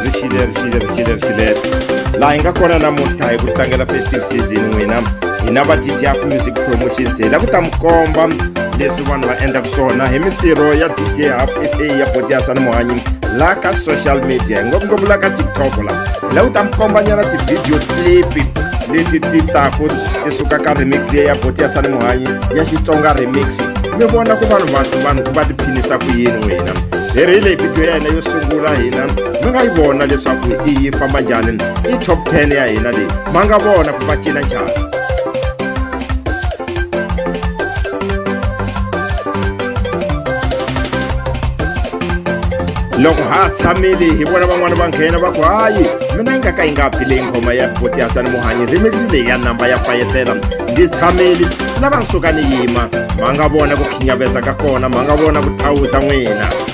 rixile laha hi nga kona namuntlha hi ku tlangela festive season n'wina hi na va DJ Music Promotions hi la ku ta mi komba leswi vanhu va endlaka swona hi mintirho ya DJ SA ya Boti Hasani Muhanyi la ka social media ngopfungopfu la ka TikTok la ku ta mi komba nyana ti-video clip leti ti taku ti suka ka remix ya Boti Hasani Muhanyi ya Xitsonga remix mi vona ku vanhu va tiphinisa ku yini wena hi ri leyi video ya hina yo sungula hina mi nga yi vona leswaku yi famba njhani i top 10 ya hina leyi ma nga vona ku va cina njhani. Loko ha tshamile hi vona van'wana va nghena va ku hayi mina yi nga ka yi nga phi leyi ngoma ya Boti Hasani Muhanyi remix leyi ya namba ya fayetela ndzi tshamile lava nsuka ni yima ma nga vona ku khinyaveza ka kona ma nga vona ku thawuza n'wina.